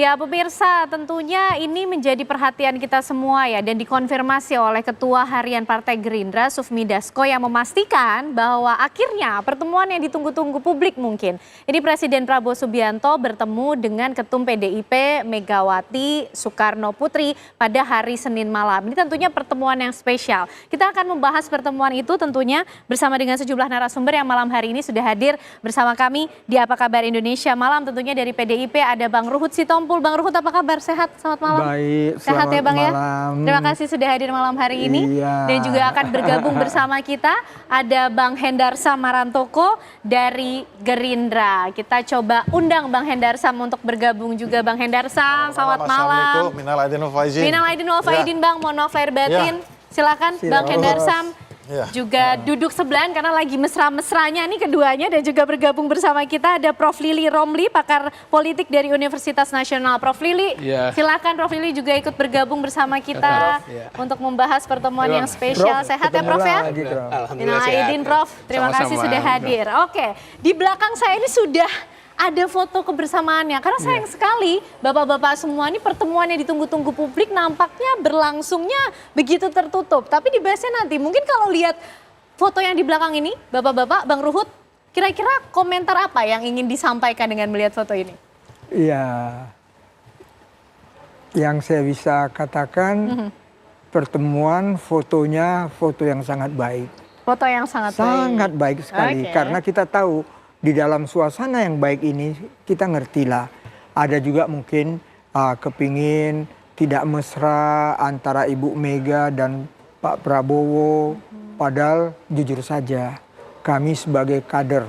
Ya, pemirsa, tentunya ini menjadi perhatian kita semua ya dan dikonfirmasi oleh Ketua Harian Partai Gerindra Sufmi Dasko yang memastikan bahwa akhirnya pertemuan yang ditunggu-tunggu publik mungkin. Ini Presiden Prabowo Subianto bertemu dengan Ketum PDIP Megawati Soekarno Putri pada hari Senin malam. Ini tentunya pertemuan yang spesial. Kita akan membahas pertemuan itu tentunya bersama dengan sejumlah narasumber yang malam hari ini sudah hadir bersama kami di Apa Kabar Indonesia Malam. Tentunya dari PDIP ada Bang Ruhut Sitompul. Bang Ruhut, apa kabar? Sehat? Selamat malam. Baik, sehat ya Bang malam. Ya. Terima kasih sudah hadir malam hari ini. Iya. Dan juga akan bergabung bersama kita ada Bang Hendarsam Marantoko dari Gerindra. Kita coba undang Bang Hendarsam untuk bergabung juga. Bang Hendarsam, selamat malam. Assalamualaikum. Minal aidin wal faizin. Minal aidin wal faizin Bang, mohon maaf lahir batin. Silakan Bang Hendarsam. Juga duduk sebelahan karena lagi mesra-mesranya nih keduanya, dan juga bergabung bersama kita ada Prof. Lili Romli, pakar politik dari Universitas Nasional. Prof. Lili, silakan Prof. Lili juga ikut bergabung bersama kita untuk membahas pertemuan yang spesial. Sehat ya Prof ya? Minal aidin Prof, terima kasih sudah hadir. Oke, di belakang saya ini sudah ada foto kebersamaannya, karena sayang sekali bapak-bapak semua ini pertemuan yang ditunggu-tunggu publik nampaknya berlangsungnya begitu tertutup. Tapi dibahasnya nanti, mungkin kalau lihat foto yang di belakang ini, bapak-bapak, Bang Ruhut, kira-kira komentar apa yang ingin disampaikan dengan melihat foto ini? Iya, yang saya bisa katakan pertemuan fotonya foto yang sangat baik. Foto yang sangat baik. Sangat baik sekali, karena kita tahu di dalam suasana yang baik ini kita ngertilah ada juga mungkin kepingin tidak mesra antara Ibu Mega dan Pak Prabowo. Padahal jujur saja kami sebagai kader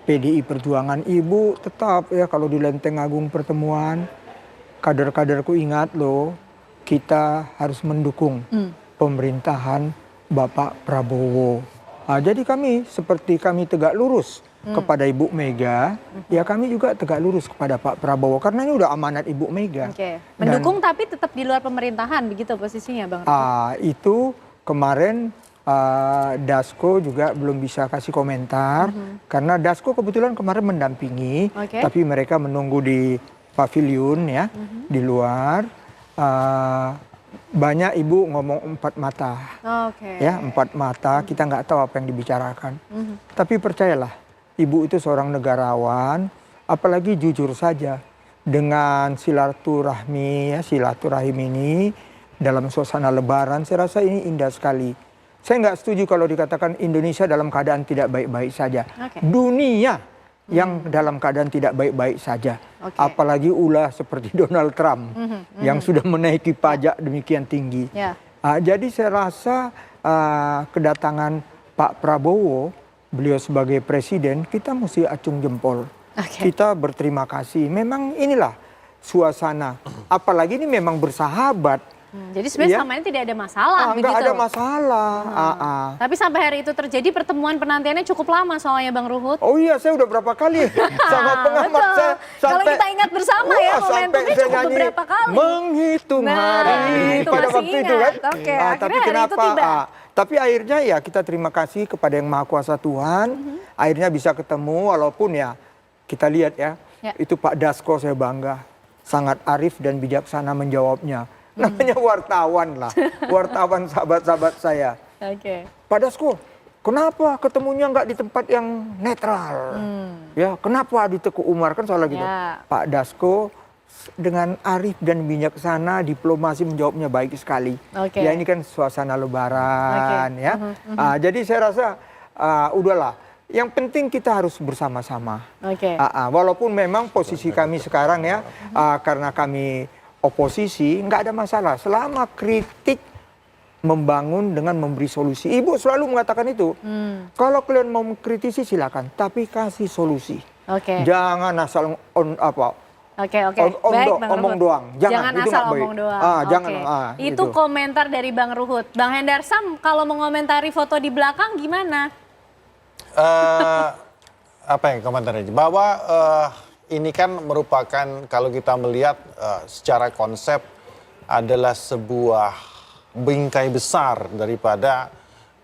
PDI Perjuangan, Ibu tetap ya kalau di Lenteng Agung pertemuan, kader-kaderku ingat loh, kita harus mendukung pemerintahan Bapak Prabowo. Jadi kami seperti kami tegak lurus kepada Ibu Mega, ya kami juga tegak lurus kepada Pak Prabowo, karena ini udah amanat Ibu Mega. Mendukung tapi tetap di luar pemerintahan, begitu posisinya Bang? Itu kemarin Dasko juga belum bisa kasih komentar, karena Dasko kebetulan kemarin mendampingi, tapi mereka menunggu di pavilion ya, di luar. Banyak Ibu ngomong empat mata, ya empat mata, kita nggak tahu apa yang dibicarakan. Tapi percayalah, Ibu itu seorang negarawan, apalagi jujur saja dengan silaturahmi, ya, silaturahim ini dalam suasana Lebaran, saya rasa ini indah sekali. Saya nggak setuju kalau dikatakan Indonesia dalam keadaan tidak baik-baik saja. Dunia yang dalam keadaan tidak baik-baik saja. Apalagi ulah seperti Donald Trump yang sudah menaiki pajak demikian tinggi. Jadi saya rasa kedatangan Pak Prabowo, beliau sebagai presiden, kita mesti acung jempol. Kita berterima kasih. Memang inilah suasana. Apalagi ini memang bersahabat. Jadi sebenarnya selama ini tidak ada masalah. Enggak ada masalah. Tapi sampai hari itu terjadi, pertemuan penantiannya cukup lama soalnya Bang Ruhut. Oh iya, saya udah berapa kali sama pengamat saya. Kalau kita ingat bersama ya, momentumnya cukup beberapa kali. Menghitung hari pada waktu itu kan. Tapi kenapa? Tapi akhirnya ya kita terima kasih kepada Yang Maha Kuasa Tuhan. Akhirnya bisa ketemu, walaupun ya kita lihat ya, itu Pak Dasko saya bangga. Sangat arif dan bijaksana menjawabnya. Namanya wartawan lah, wartawan sahabat-sahabat saya. Pak Dasko, kenapa ketemunya nggak di tempat yang netral? Ya, kenapa di Teguh Umar, kan soal gitu. Pak Dasko dengan arif dan bijaksana diplomasi menjawabnya baik sekali. Ya ini kan suasana Lebaran ya. Jadi saya rasa udahlah. Yang penting kita harus bersama-sama. Walaupun memang posisi kami sekarang ya, karena kami oposisi, nggak ada masalah. Selama kritik membangun dengan memberi solusi. Ibu selalu mengatakan itu. Kalau kalian mau mengkritisi silakan, tapi kasih solusi. Jangan asal omong doang. Jangan asal omong doang. Itu komentar dari Bang Ruhut. Bang Hendarsam, kalau mengomentari foto di belakang gimana? Apa yang komentarnya? Bahwa ini kan merupakan, kalau kita melihat secara konsep, adalah sebuah bingkai besar daripada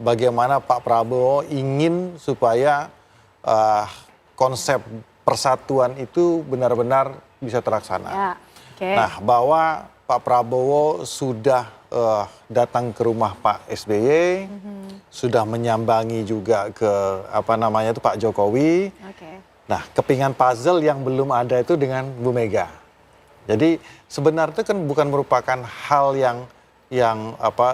bagaimana Pak Prabowo ingin supaya konsep persatuan itu benar-benar bisa terlaksana. Nah, bahwa Pak Prabowo sudah datang ke rumah Pak SBY, sudah menyambangi juga ke Pak Jokowi. Nah, kepingan puzzle yang belum ada itu dengan Bu Mega. Jadi sebenarnya itu kan bukan merupakan hal yang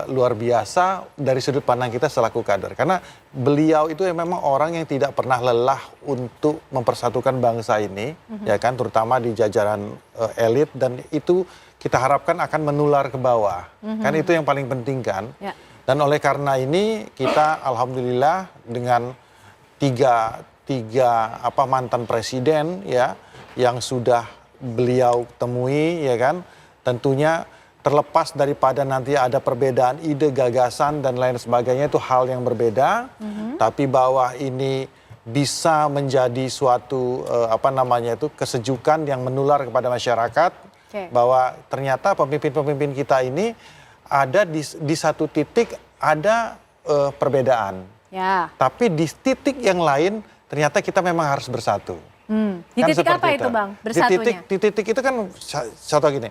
luar biasa dari sudut pandang kita selaku kader, karena beliau itu memang orang yang tidak pernah lelah untuk mempersatukan bangsa ini, ya kan, terutama di jajaran elit, dan itu kita harapkan akan menular ke bawah, kan itu yang paling penting kan. Dan oleh karena ini kita alhamdulillah dengan tiga mantan presiden ya yang sudah beliau temui, ya kan, tentunya terlepas daripada nanti ada perbedaan ide, gagasan dan lain sebagainya, itu hal yang berbeda, tapi bahwa ini bisa menjadi suatu kesejukan yang menular kepada masyarakat, bahwa ternyata pemimpin-pemimpin kita ini ada di satu titik ada perbedaan, tapi di titik yang lain ternyata kita memang harus bersatu. Di titik apa itu Bang, bersatunya? Di titik itu kan, contoh gini,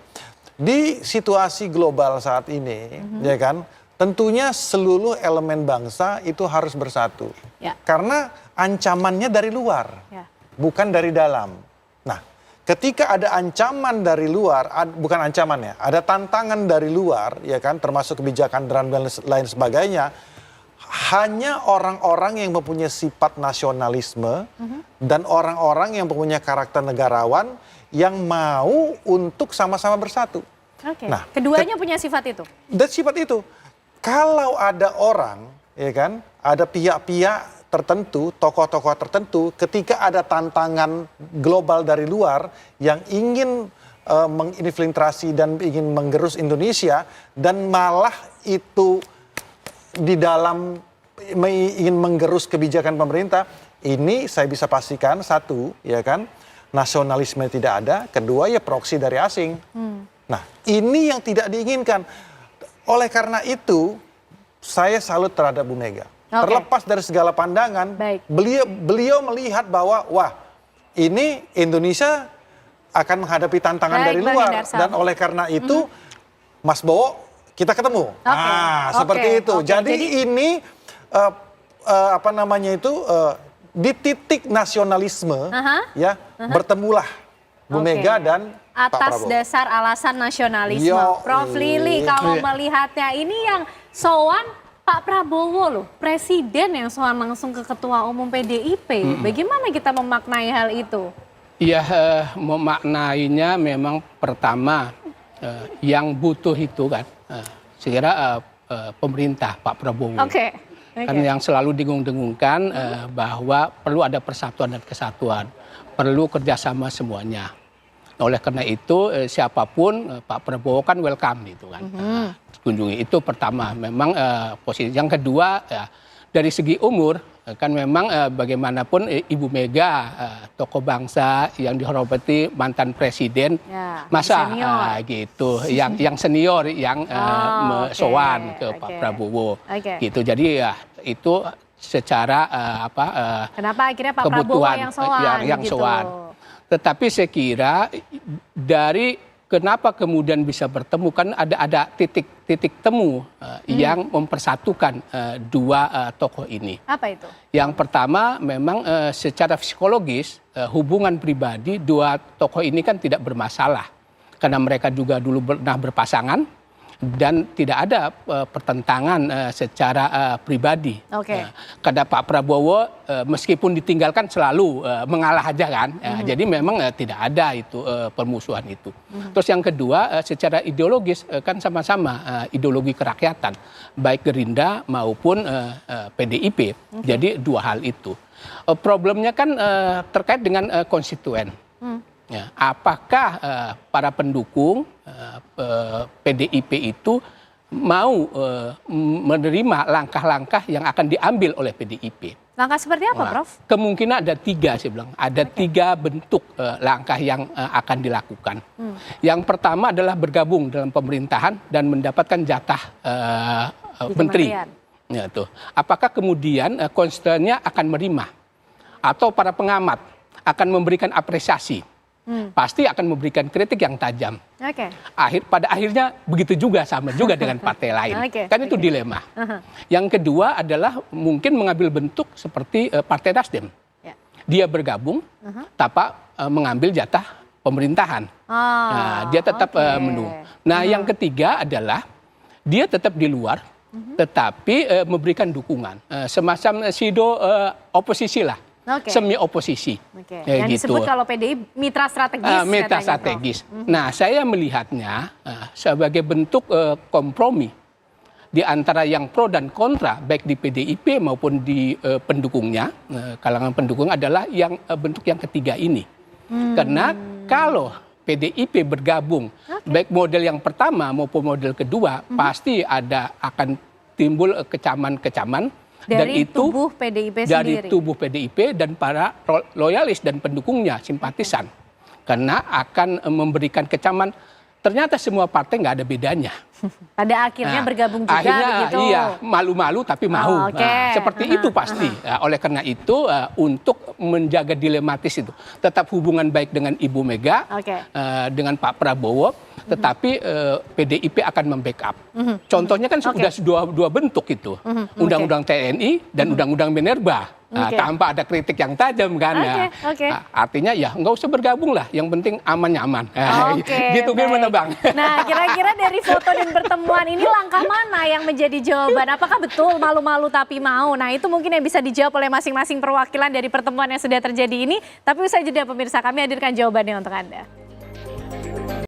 di situasi global saat ini, ya kan, tentunya seluruh elemen bangsa itu harus bersatu. Karena ancamannya dari luar, bukan dari dalam. Nah, ketika ada ancaman dari luar, bukan ancaman ya, ada tantangan dari luar, ya kan, termasuk kebijakan dan lain sebagainya, hanya orang-orang yang mempunyai sifat nasionalisme dan orang-orang yang mempunyai karakter negarawan yang mau untuk sama-sama bersatu. Nah, keduanya punya sifat itu. Dan sifat itu, kalau ada orang, ya kan, ada pihak-pihak tertentu, tokoh-tokoh tertentu, ketika ada tantangan global dari luar yang ingin menginfiltrasi dan ingin menggerus Indonesia, dan malah itu di dalam ingin menggerus kebijakan pemerintah, ini saya bisa pastikan satu, ya kan, nasionalisme tidak ada, kedua ya proksi dari asing. Nah, ini yang tidak diinginkan. Oleh karena itu, saya salut terhadap Bu Mega. Terlepas dari segala pandangan, beliau melihat bahwa wah, ini Indonesia akan menghadapi tantangan dari luar, dan oleh karena itu, Mas Bowo, kita ketemu. Seperti itu. Jadi ini di titik nasionalisme, ya, bertemulah Bu Mega dan Pak atas Prabowo. dasar alasan nasionalisme. Prof. Lili, kalau melihatnya ini yang sowan Pak Prabowo loh, presiden yang sowan langsung ke Ketua Umum PDIP. Bagaimana kita memaknai hal itu? Iya, memaknainya memang pertama yang butuh itu kan, sekira pemerintah Pak Prabowo. Kan yang selalu dengung-dengungkan bahwa perlu ada persatuan dan kesatuan, perlu kerjasama semuanya. Oleh karena itu siapapun Pak Prabowo kan welcome gitu kan, kunjungi. Itu pertama. Memang posisi yang kedua dari segi umur kan memang bagaimanapun Ibu Mega tokoh bangsa yang dihormati, mantan presiden, masa gitu yang senior yang sowan ke Pak Prabowo gitu. Jadi ya itu secara kenapa akhirnya Pak Prabowo yang sowan gitu. Tetapi saya kira dari kenapa kemudian bisa bertemu, kan ada titik temu yang mempersatukan dua tokoh ini. Apa itu? Yang pertama memang secara psikologis hubungan pribadi dua tokoh ini kan tidak bermasalah, karena mereka juga dulu pernah berpasangan dan tidak ada pertentangan secara pribadi. Karena Pak Prabowo meskipun ditinggalkan selalu mengalah aja kan, jadi memang tidak ada itu permusuhan itu. Terus yang kedua secara ideologis kan sama-sama ideologi kerakyatan, baik Gerindra maupun PDIP. Jadi dua hal itu. Problemnya kan terkait dengan konstituen. Ya, apakah para pendukung PDIP itu mau menerima langkah-langkah yang akan diambil oleh PDIP? Langkah seperti apa, Prof? Kemungkinan ada tiga, saya bilang. Ada tiga bentuk langkah yang akan dilakukan. Yang pertama adalah bergabung dalam pemerintahan dan mendapatkan jatah menteri. Ya, tuh. Apakah kemudian konstituennya akan menerima? Atau para pengamat akan memberikan apresiasi? pasti akan memberikan kritik yang tajam. Oke. Pada akhirnya begitu juga, sama juga dengan partai lain. Kan itu dilema. Yang kedua adalah mungkin mengambil bentuk seperti Partai Nasdem. Dia bergabung tanpa mengambil jatah pemerintahan. Nah, dia tetap menunggu. Nah, yang ketiga adalah dia tetap di luar, tetapi memberikan dukungan. Semacam pseudo oposisi lah. Semi oposisi. Yang disebut kalau PDI mitra strategis. Mitra strategis. Nah, saya melihatnya sebagai bentuk kompromi di antara yang pro dan kontra, baik di PDIP maupun di pendukungnya, kalangan pendukung adalah yang bentuk yang ketiga ini. Karena kalau PDIP bergabung, baik model yang pertama maupun model kedua, pasti akan timbul kecaman-kecaman dari tubuh PDIP sendiri. Dari tubuh PDIP dan para loyalis dan pendukungnya, simpatisan. Karena akan memberikan kecaman, ternyata semua partai nggak ada bedanya. Pada akhirnya bergabung juga begitu. Iya, malu-malu tapi mau. Seperti itu pasti. Oleh karena itu untuk menjaga dilematis itu, tetap hubungan baik dengan Ibu Mega, dengan Pak Prabowo, tetapi PDIP akan membackup. Contohnya kan sudah dua bentuk itu, Undang-Undang TNI dan Undang-Undang Minerba. Tanpa ada kritik yang tajam kan. Artinya ya nggak usah bergabung lah, yang penting aman-nyaman. Gitu gimana Bang? Nah, kira-kira dari foto dan pertemuan ini langkah mana yang menjadi jawaban? Apakah betul malu-malu tapi mau? Nah, itu mungkin yang bisa dijawab oleh masing-masing perwakilan dari pertemuan yang sudah terjadi ini. Tapi usai jeda pemirsa, kami hadirkan jawabannya untuk Anda.